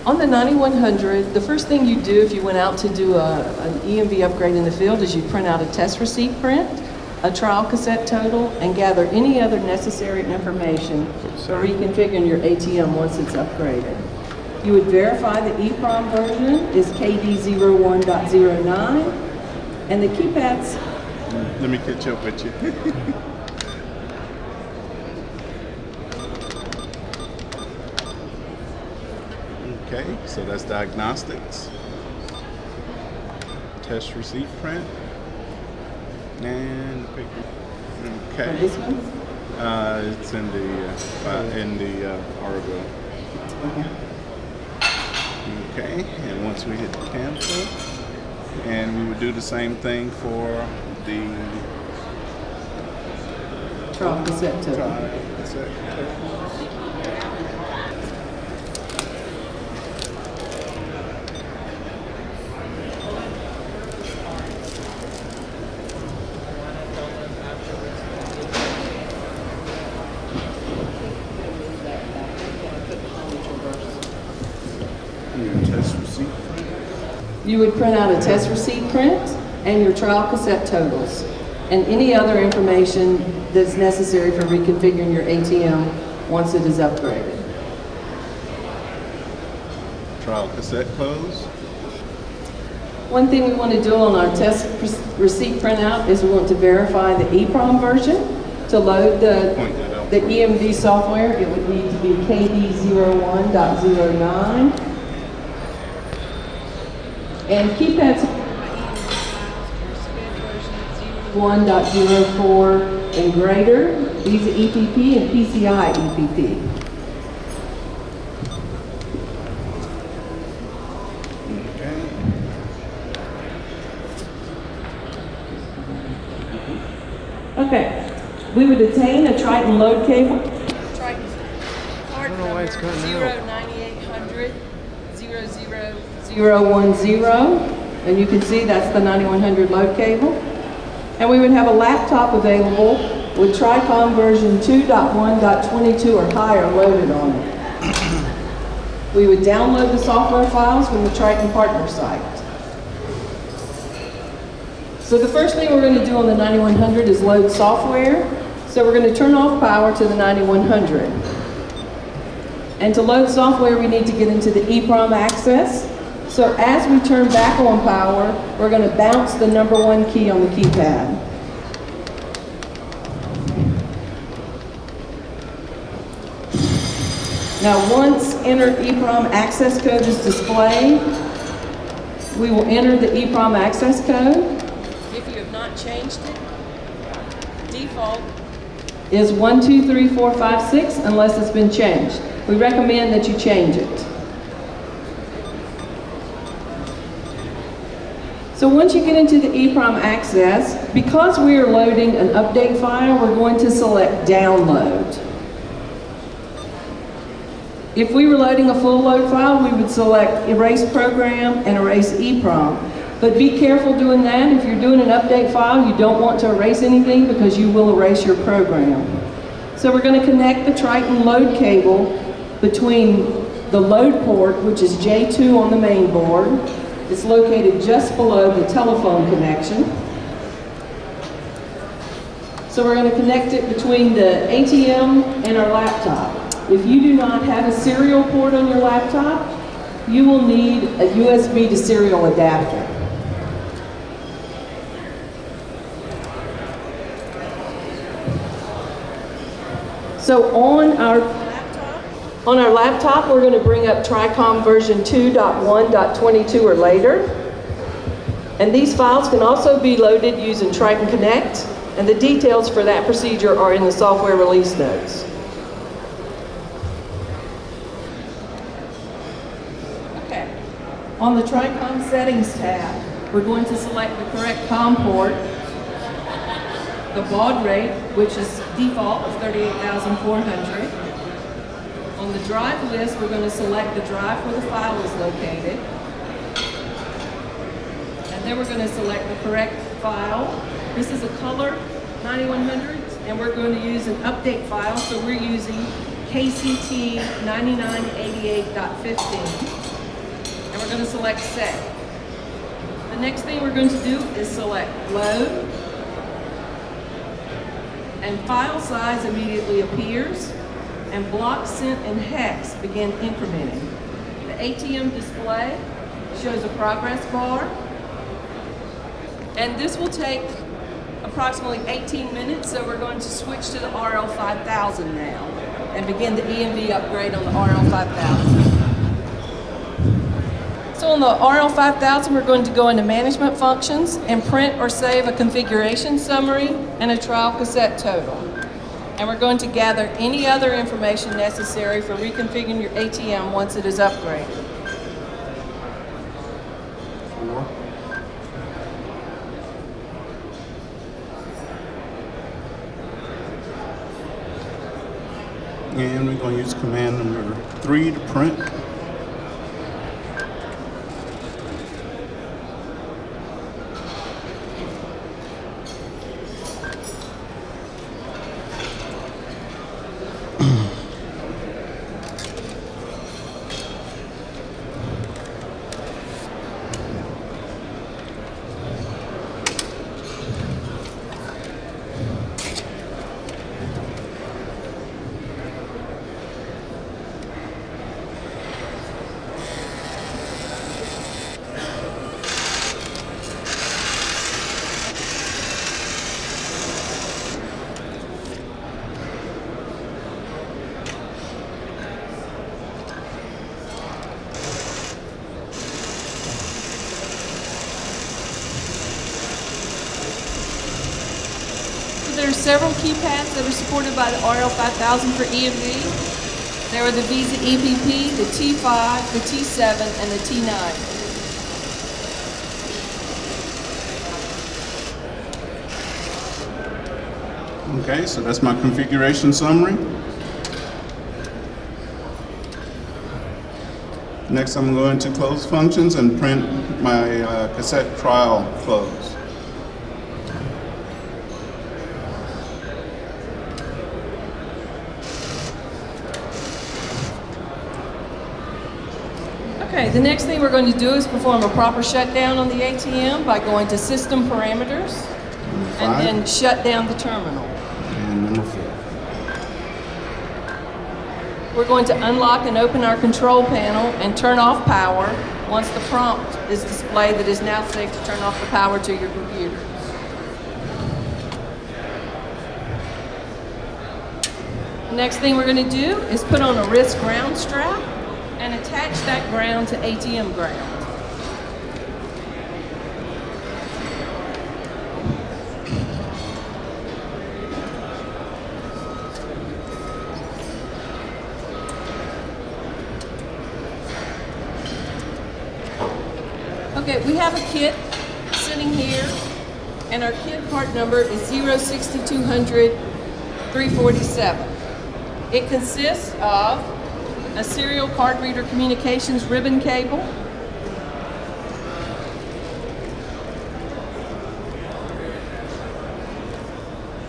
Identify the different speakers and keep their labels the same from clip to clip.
Speaker 1: On the 9100, the first thing you do if you went out to do an EMV upgrade in the field is you print out a test receipt print, a trial cassette total, and gather any other necessary information for reconfiguring your ATM once it's upgraded. You would verify the EEPROM version is KD01.09, and the keypads...
Speaker 2: Let me catch up with you. Okay, so that's diagnostics. Test receipt print. And the picture. Okay.
Speaker 1: This one?
Speaker 2: It's in the article.
Speaker 1: Okay.
Speaker 2: Okay, and once we hit cancel, and we would do the same thing for the
Speaker 1: Trial cassette total. You would print out a test receipt print and your trial cassette totals and any other information that's necessary for reconfiguring your ATM once it is upgraded.
Speaker 2: Trial cassette close.
Speaker 1: One thing we want to do on our test receipt printout is we want to verify the EEPROM version. To load the EMV software, it would need to be KD01.09. And keypads 1.04 and greater, Visa EPP and PCI EPP. Okay, we would attain a Triton load cable.
Speaker 3: Triton card number 09800
Speaker 1: 010, and you can see that's the 9100 load cable. And we would have a laptop available with Tricom version 2.1.22 or higher loaded on it. We would download the software files from the Triton partner site. So the first thing we're going to do on the 9100 is load software. So we're going to turn off power to the 9100. And to load software, we need to get into the EEPROM access. So as we turn back on power, we're going to bounce the #1 key on the keypad. Now once entered EEPROM access code is displayed, we will enter the EEPROM access code.
Speaker 3: If you have not changed it, default
Speaker 1: is 123456 unless it's been changed. We recommend that you change it. So once you get into the EEPROM access, because we are loading an update file, we're going to select download. If we were loading a full load file, we would select erase program and erase EEPROM. But be careful doing that. If you're doing an update file, you don't want to erase anything because you will erase your program. So we're going to connect the Triton load cable between the load port, which is J2 on the main board. It's located just below the telephone connection. So we're going to connect it between the ATM and our laptop. If you do not have a serial port on your laptop, you will need a USB to serial adapter. So on our laptop, we're going to bring up Tricom version 2.1.22 or later. And these files can also be loaded using Triton Connect, and the details for that procedure are in the software release notes. Okay. On the Tricom settings tab, we're going to select the correct COM port, the baud rate, which is default of 38,400. On the drive list, we're going to select the drive where the file is located. And then we're going to select the correct file. This is a color 9100, and we're going to use an update file, so we're using KCT 9988.15. and we're going to select Set. The next thing we're going to do is select Load, and file size immediately appears, and block, cent, and hex begin incrementing. The ATM display shows a progress bar, and this will take approximately 18 minutes, so we're going to switch to the RL5000 now and begin the EMV upgrade on the RL5000. So on the RL5000, we're going to go into Management Functions and print or save a configuration summary and a trial cassette total. And we're going to gather any other information necessary for reconfiguring your ATM once it is upgraded.
Speaker 2: 4. And we're going to use command number 3 to print.
Speaker 1: There are several keypads that are supported by the RL5000 for EMV. There are the Visa EPP, the T5, the T7, and the T9.
Speaker 2: Okay, so that's my configuration summary. Next, I'm going to close functions and print my cassette trial close.
Speaker 1: Okay, the next thing we're going to do is perform a proper shutdown on the ATM by going to System Parameters and then shut down the terminal.
Speaker 2: And number 4.
Speaker 1: We're going to unlock and open our control panel and turn off power once the prompt is displayed that is now safe to turn off the power to your computer. The next thing we're going to do is put on a wrist ground strap and attach that ground to ATM ground. Okay, we have a kit sitting here, and our kit part number is 06200 347. It consists of a serial card reader communications ribbon cable,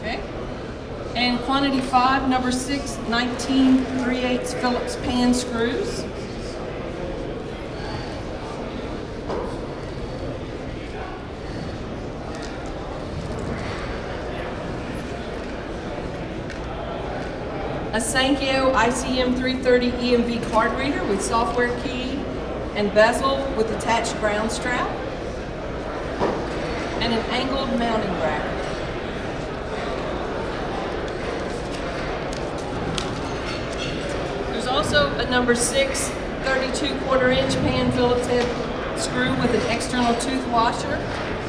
Speaker 1: okay, and quantity 5, number 6, 19 3/8 Phillips pan screws, a Sankyo ICM 330 EMV card reader with software key and bezel with attached ground strap, and an angled mounting bracket. There's also a number 6 32¼ pan Phillips head screw with an external tooth washer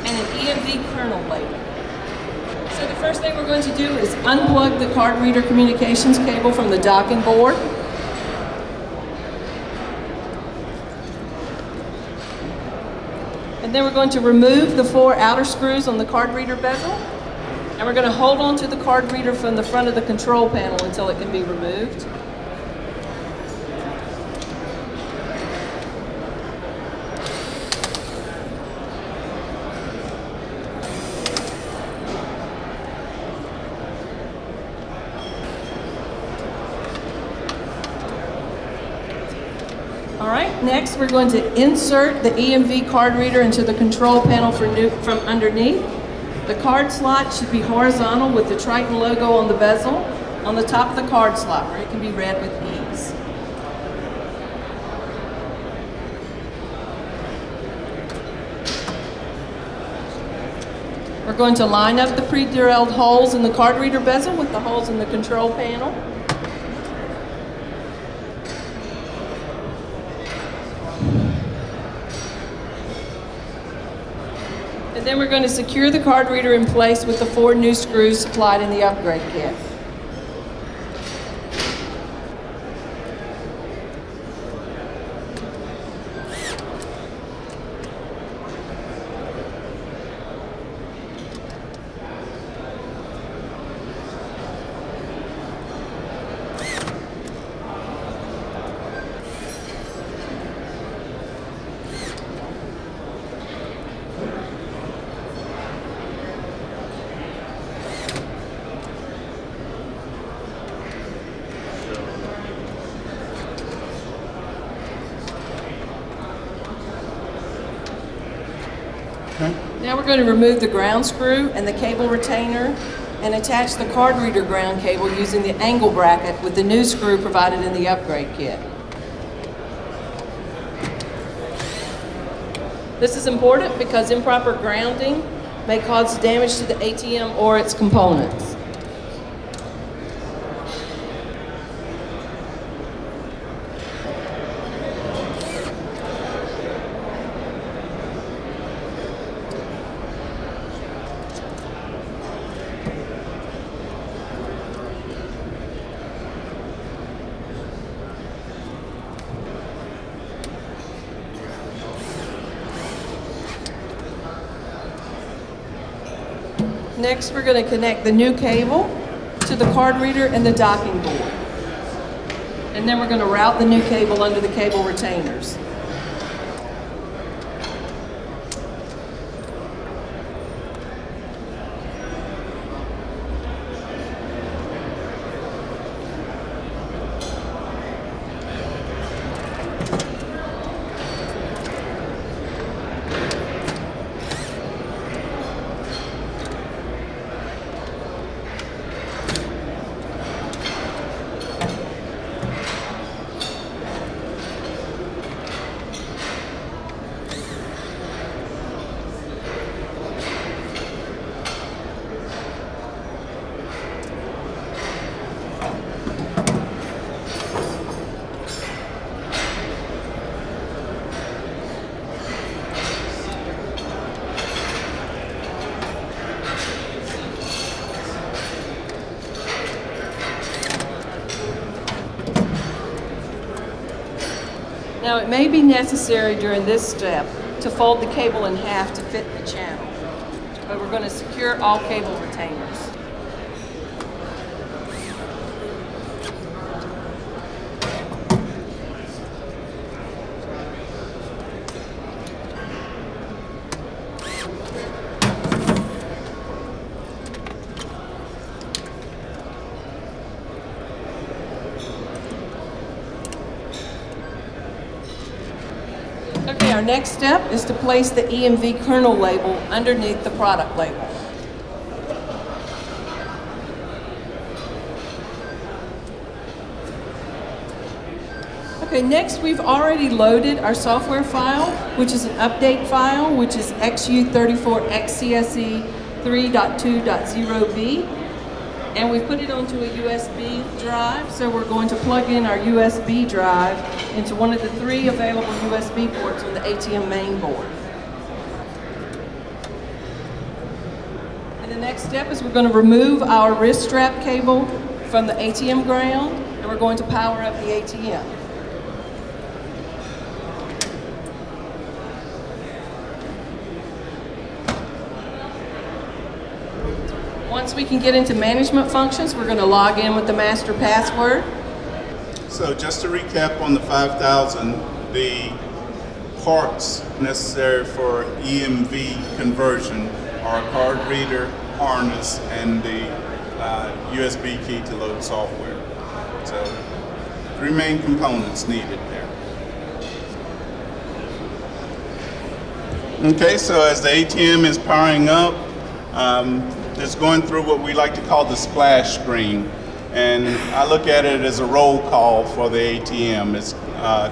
Speaker 1: and an EMV kernel label. So the first thing we're going to do is unplug the card reader communications cable from the docking board. And then we're going to remove the 4 outer screws on the card reader bezel. And we're going to hold on to the card reader from the front of the control panel until it can be removed. All right, next we're going to insert the EMV card reader into the control panel from underneath. The card slot should be horizontal with the Triton logo on the bezel on the top of the card slot where it can be read with ease. We're going to line up the pre-drilled holes in the card reader bezel with the holes in the control panel. And then we're going to secure the card reader in place with the 4 new screws supplied in the upgrade kit. Now we're going to remove the ground screw and the cable retainer and attach the card reader ground cable using the angle bracket with the new screw provided in the upgrade kit. This is important because improper grounding may cause damage to the ATM or its components. Next, we're going to connect the new cable to the card reader and the docking board. And then we're going to route the new cable under the cable retainers. Now it may be necessary during this step to fold the cable in half to fit the channel, but we're going to secure all cable retainers. Okay, our next step is to place the EMV kernel label underneath the product label. Okay, next we've already loaded our software file, which is an update file, which is XU34XCSE 3.2.0b. And we put it onto a USB drive, so we're going to plug in our USB drive into one of the 3 available USB ports on the ATM main board. And the next step is we're going to remove our wrist strap cable from the ATM ground, and we're going to power up the ATM. Once we can get into management functions, we're going to log in with the master password.
Speaker 2: So just to recap on the 5,000, the parts necessary for EMV conversion are a card reader, harness, and the USB key to load software. So 3 main components needed there. Okay, so as the ATM is powering up, it's going through what we like to call the splash screen. And I look at it as a roll call for the ATM. It's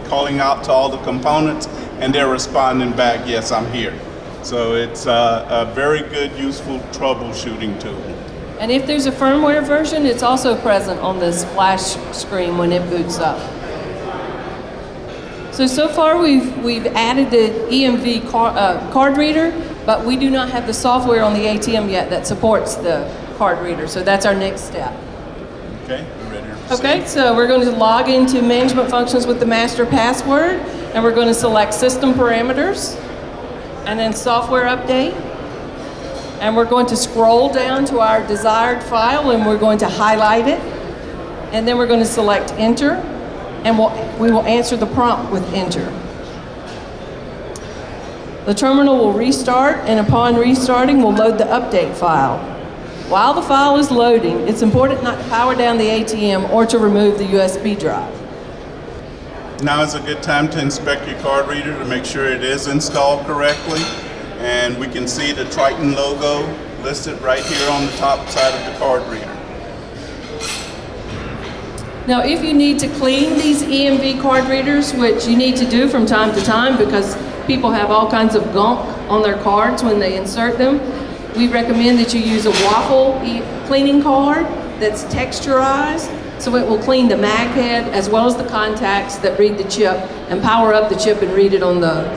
Speaker 2: calling out to all the components, and they're responding back, yes, I'm here. So it's a very good, useful troubleshooting tool.
Speaker 1: And if there's a firmware version, it's also present on the splash screen when it boots up. So far we've added the EMV card reader, but we do not have the software on the ATM yet that supports the card reader. So that's our next step.
Speaker 2: Okay, we're ready to proceed.
Speaker 1: Okay, so we're going to log into management functions with the master password, and we're going to select system parameters, and then software update. And we're going to scroll down to our desired file, and we're going to highlight it. And then we're going to select enter, and we will answer the prompt with enter. The terminal will restart, and upon restarting, we'll load the update file. While the file is loading, it's important not to power down the ATM or to remove the USB drive.
Speaker 2: Now is a good time to inspect your card reader to make sure it is installed correctly. And we can see the Triton logo listed right here on the top side of the card reader.
Speaker 1: Now, if you need to clean these EMV card readers, which you need to do from time to time because people have all kinds of gunk on their cards when they insert them, we recommend that you use a waffle cleaning card that's texturized, so it will clean the mag head as well as the contacts that read the chip and power up the chip and read it on the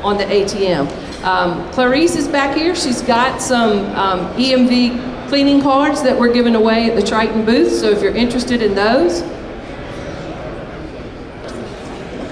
Speaker 1: ATM. Clarice is back here. She's got some EMV cleaning cards that we're giving away at the Triton booth, so if you're interested in those.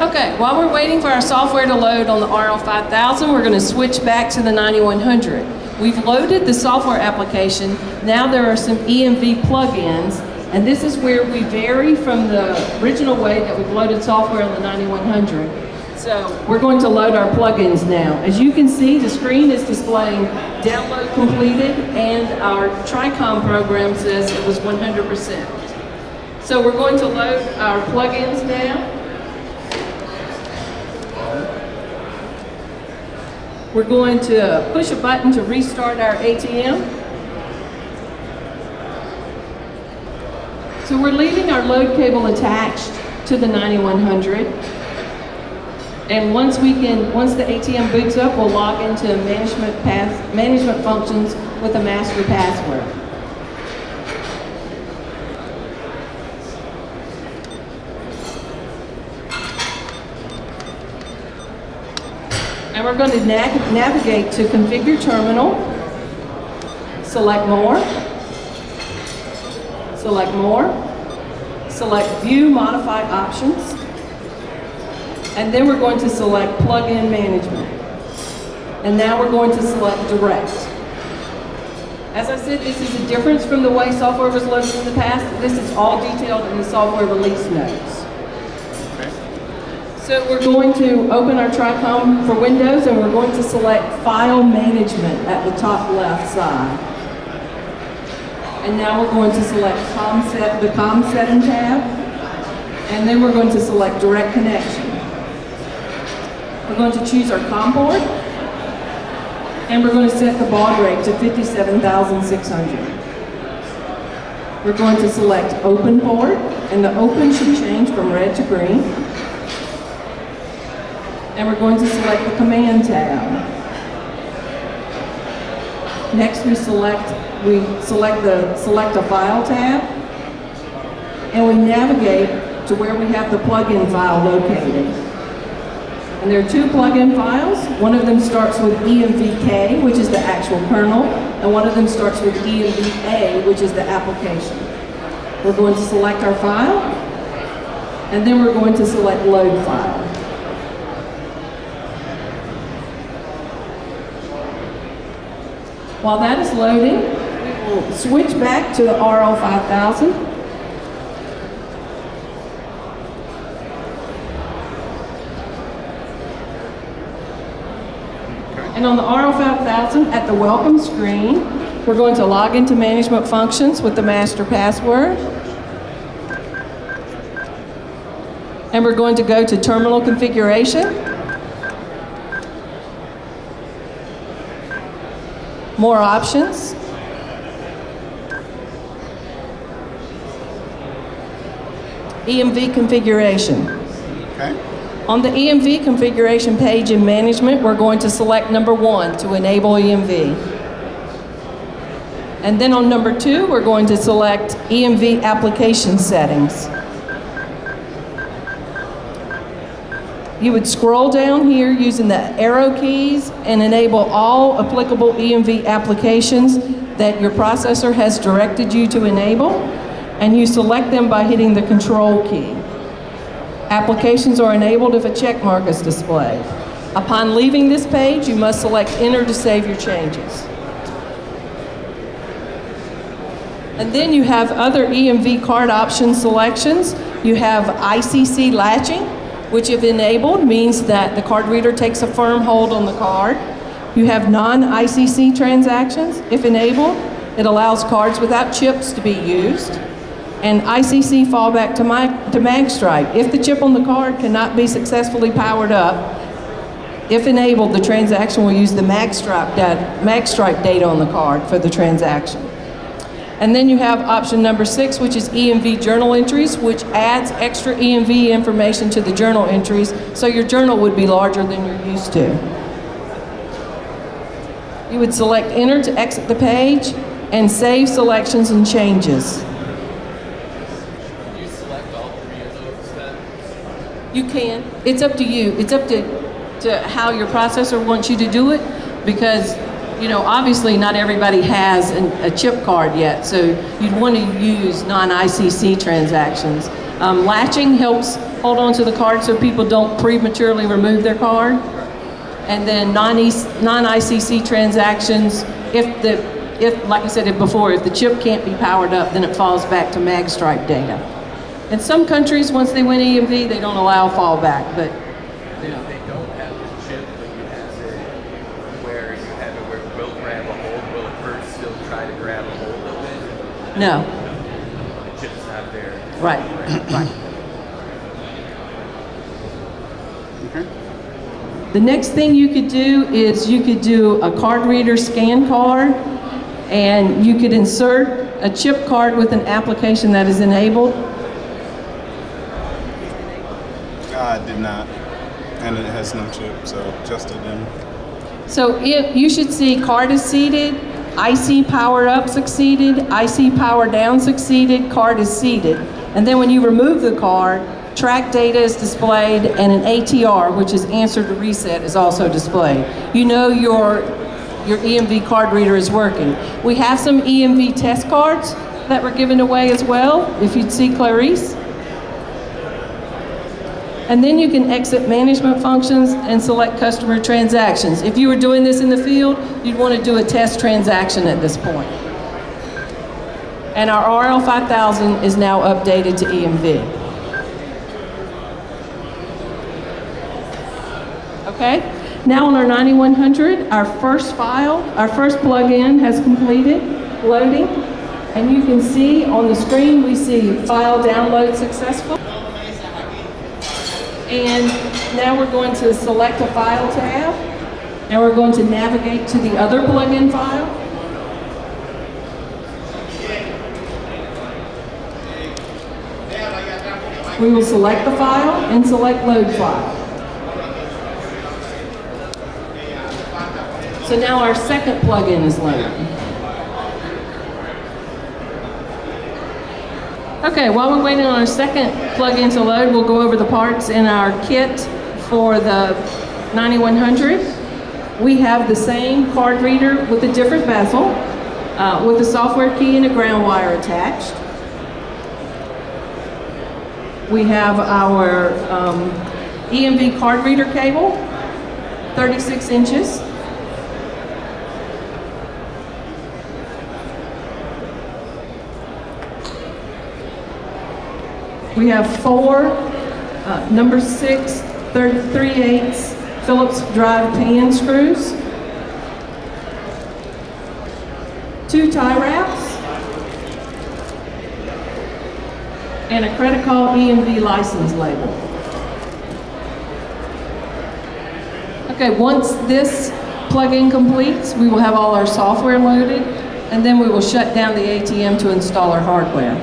Speaker 1: Okay, while we're waiting for our software to load on the RL5000, we're going to switch back to the 9100. We've loaded the software application. Now there are some EMV plugins, and this is where we vary from the original way that we've loaded software on the 9100. So we're going to load our plugins now. As you can see, the screen is displaying download completed, and our Tricom program says it was 100%. So we're going to load our plugins now. We're going to push a button to restart our ATM. So we're leaving our load cable attached to the 9100. And once the ATM boots up, we'll log into management functions with a master password. And we're going to navigate to Configure Terminal, select More, select More, select View Modify Options, and then we're going to select Plugin Management. And now we're going to select Direct. As I said, this is a difference from the way software was loaded in the past. This is all detailed in the software release notes. So we're going to open our Tricom for Windows, and we're going to select File Management at the top left side. And now we're going to select the COM Setting tab, and then we're going to select Direct Connection. We're going to choose our COM port, and we're going to set the baud rate to 57,600. We're going to select Open port, and the open should change from red to green. And we're going to select the Command tab. Next, we select the Select a File tab, and we navigate to where we have the plugin file located. And there are two plugin files. One of them starts with EMVK, which is the actual kernel, and one of them starts with EMVA, which is the application. We're going to select our file, and then we're going to select Load File. While that is loading, we will switch back to the RL5000. And on the RL5000, at the welcome screen, we're going to log into management functions with the master password. And we're going to go to terminal configuration. More options. EMV configuration.
Speaker 2: Okay.
Speaker 1: On the EMV configuration page in management, we're going to select number 1 to enable EMV. And then on number 2, we're going to select EMV application settings. You would scroll down here using the arrow keys and enable all applicable EMV applications that your processor has directed you to enable, and you select them by hitting the control key. Applications are enabled if a check mark is displayed. Upon leaving this page, you must select Enter to save your changes. And then you have other EMV card option selections. You have ICC latching, which if enabled means that the card reader takes a firm hold on the card. You have non-ICC transactions. If enabled, it allows cards without chips to be used. And ICC fallback to magstripe. If the chip on the card cannot be successfully powered up, if enabled, the transaction will use the magstripe data on the card for the transaction. And then you have option number 6, which is EMV journal entries, which adds extra EMV information to the journal entries, so your journal would be larger than you're used to. You would select Enter to exit the page and save selections and changes.
Speaker 4: Can you select all 3 of those then?
Speaker 1: You can. It's up to you. It's up to how your processor wants you to do it, because obviously not everybody has a chip card yet, so you'd want to use non-ICC transactions. Latching helps hold on to the card so people don't prematurely remove their card. And then non-ICC transactions, if like I said before, if the chip can't be powered up, then it falls back to magstripe data. In some countries, once they win EMV, they don't allow fallback, but
Speaker 4: If they don't have the chip, but you have it where it will grab a hold, will it first still try to grab a hold of it?
Speaker 1: no.
Speaker 4: The chip's not there.
Speaker 1: Right. Right.
Speaker 2: Okay.
Speaker 1: The next thing you could do is you could do a card reader scan card, and you could insert a chip card with an application that is enabled.
Speaker 2: I did not, and it has no chip, so just a demo.
Speaker 1: So you should see card is seated, IC power up succeeded, IC power down succeeded, card is seated. And then when you remove the card, track data is displayed, and an ATR, which is answer to reset, is also displayed. You know your EMV card reader is working. We have some EMV test cards that were given away as well, if you'd see Clarice. And then you can exit management functions and select customer transactions. If you were doing this in the field, you'd want to do a test transaction at this point. And our RL5000 is now updated to EMV. Okay, now on our 9100, our first plugin has completed loading. And you can see on the screen, we see file download successful. And now we're going to select a file tab, and we're going to navigate to the other plugin file. We will select the file and select load file. So now our second plugin is loaded. Okay, while we're waiting on our second plugin to load, we'll go over the parts in our kit for the 9100. We have the same card reader with a different bezel, with a software key and a ground wire attached. We have our EMV card reader cable, 36 inches. We have 4 number 6 3/8 Phillips drive pan screws, 2 tie wraps, and a credit call EMV license label. Okay, once this plug-in completes, we will have all our software loaded, and then we will shut down the ATM to install our hardware.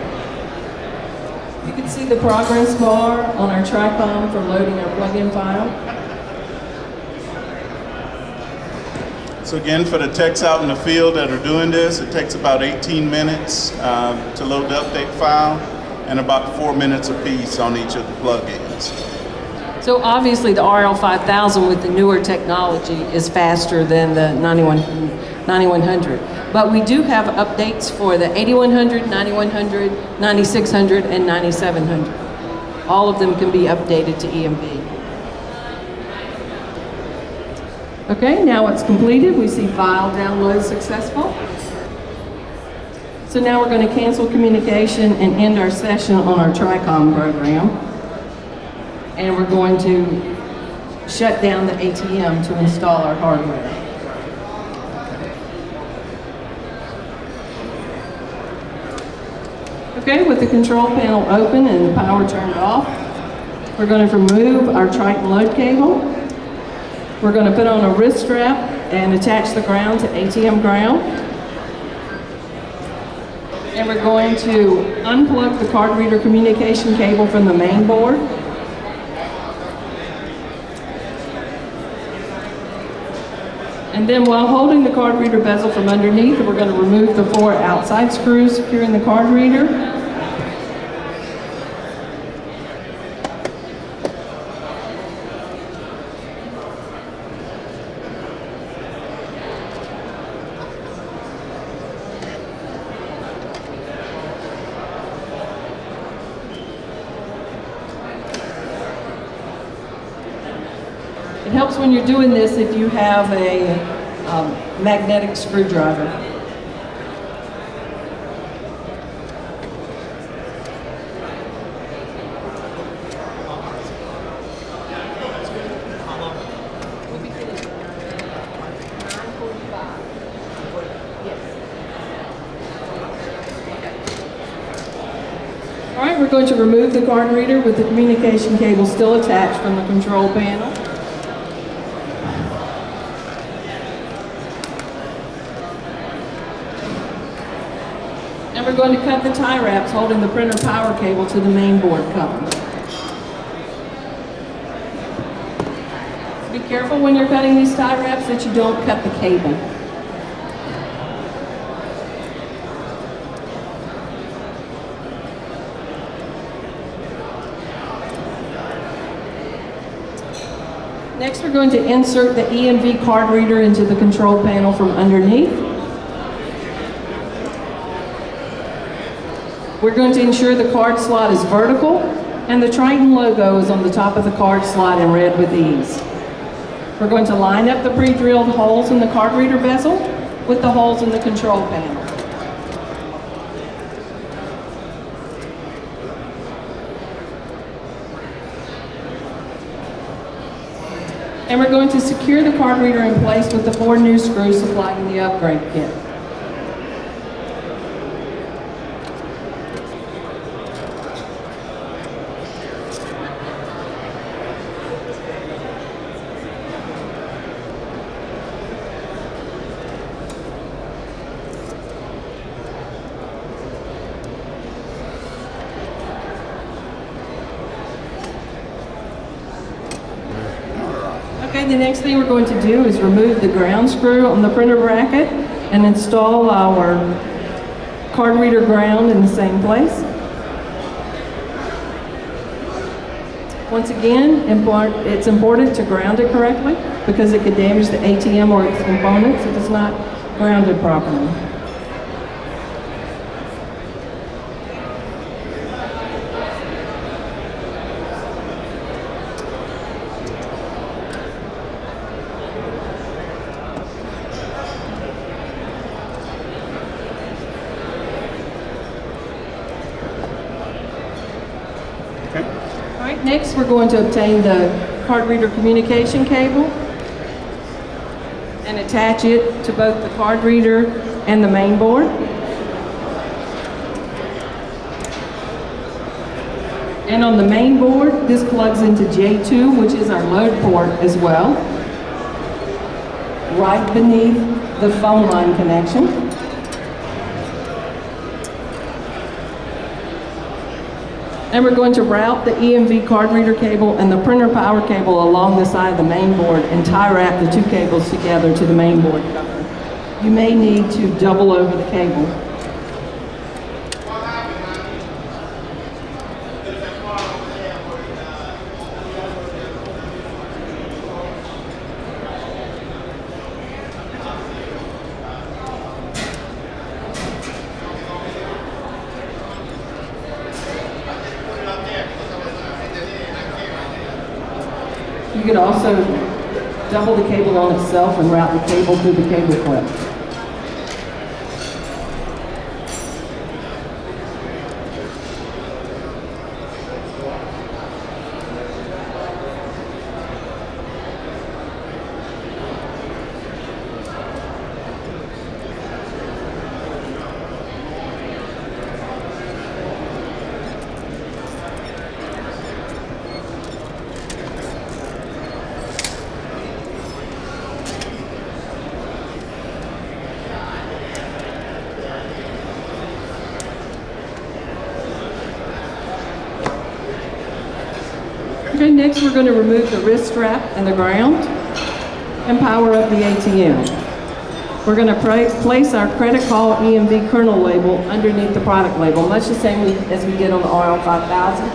Speaker 1: You can see the progress bar on our TRICOM for loading our plug-in file.
Speaker 2: So again, for the techs out in the field that are doing this, it takes about 18 minutes to load the update file and about 4 minutes apiece on each of the plugins.
Speaker 1: So obviously the RL5000 with the newer technology is faster than the 9100. But we do have updates for the 8100, 9100, 9600, and 9700. All of them can be updated to EMV. Okay, now it's completed. We see file download successful. So now we're going to cancel communication and end our session on our TRICOM program. And we're going to shut down the ATM to install our hardware. Okay, with the control panel open and the power turned off, we're going to remove our Triton load cable. We're going to put on a wrist strap and attach the ground to ATM ground. And we're going to unplug the card reader communication cable from the main board. And then while holding the card reader bezel from underneath, we're going to remove the 4 outside screws securing the card reader. It helps when you're doing this if you have a magnetic screwdriver. All right, we're going to remove the card reader with the communication cable still attached from the control panel. And we're going to cut the tie wraps holding the printer power cable to the main board cover. Be careful when you're cutting these tie wraps that you don't cut the cable. Next, we're going to insert the EMV card reader into the control panel from underneath. We're going to ensure the card slot is vertical and the Triton logo is on the top of the card slot in red with ease. We're going to line up the pre-drilled holes in the card reader bezel with the holes in the control panel. And we're going to secure the card reader in place with the 4 new screws supplied in the upgrade kit. Okay, the next thing we're going to do is remove the ground screw on the printer bracket and install our card reader ground in the same place. Once again, it's important to ground it correctly because it could damage the ATM or its components if it's not grounded properly. Next, we're going to obtain the card reader communication cable and attach it to both the card reader and the main board. And on the main board, this plugs into J2, which is our load port as well. right beneath the phone line connection. And we're going to route the EMV card reader cable and the printer power cable along the side of the main board and tie wrap the two cables together to the main board cover. You may need to double over the cable. You could also double the cable on itself and route the cable through the cable clip. Okay, next we're going to remove the wrist strap and the ground and power up the ATM. We're going to place our credit call EMV kernel label underneath the product label, much the same as we did on the RL5000.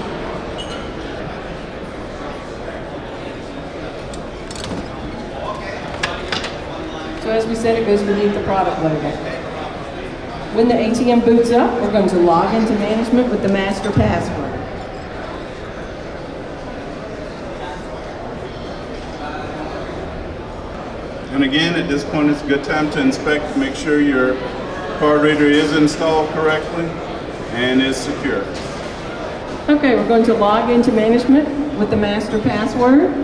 Speaker 1: So as we said, it goes beneath the product label. When the ATM boots up, we're going to log into management with the master password.
Speaker 2: And again, at this point, it's a good time to inspect to make sure your card reader is installed correctly and is secure.
Speaker 1: Okay, we're going to log into management with the master password.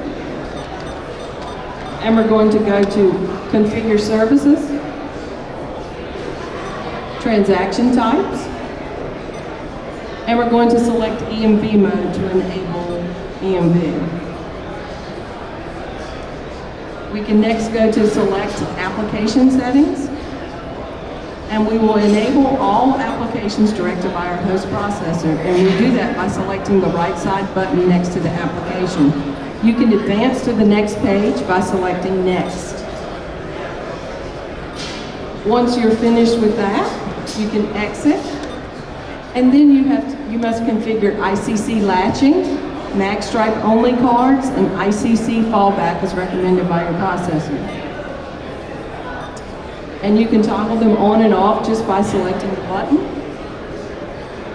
Speaker 1: And we're going to go to configure services, transaction types, and we're going to select EMV mode to enable EMV. We can next go to select application settings, and we will enable all applications directed by our host processor, and we do that by selecting the right side button next to the application. You can advance to the next page by selecting next. Once you're finished with that, you can exit, and then you must configure ICC latching, mag stripe only cards, and ICC fallback as recommended by your processor. And you can toggle them on and off just by selecting the button.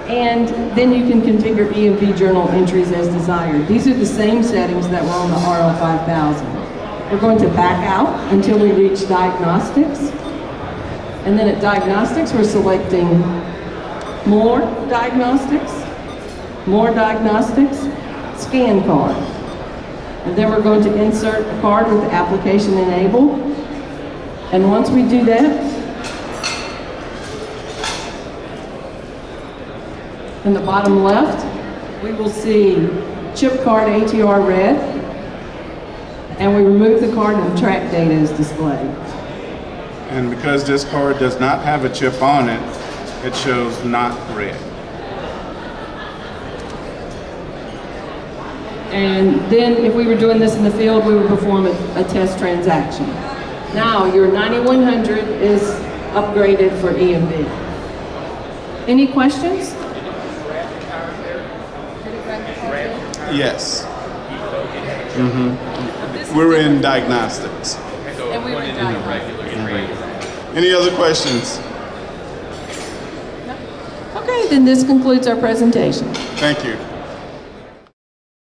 Speaker 1: And then you can configure EMV journal entries as desired. These are the same settings that were on the RL5000. We're going to back out until we reach diagnostics. And then at diagnostics, we're selecting more diagnostics, scan card. And then we're going to insert a card with the application enabled. And once we do that, in the bottom left, we will see chip card ATR red, and we remove the card and the track data is displayed.
Speaker 2: And because this card does not have a chip on it, it shows not red.
Speaker 1: And then if we were doing this in the field, we would perform a test transaction. Now your 9100 is upgraded for EMV. Any questions?
Speaker 2: Yes. We're in diagnostics.
Speaker 1: And we were in diagnostics.
Speaker 2: Any other questions?
Speaker 1: Okay, then this concludes our presentation.
Speaker 2: Thank you.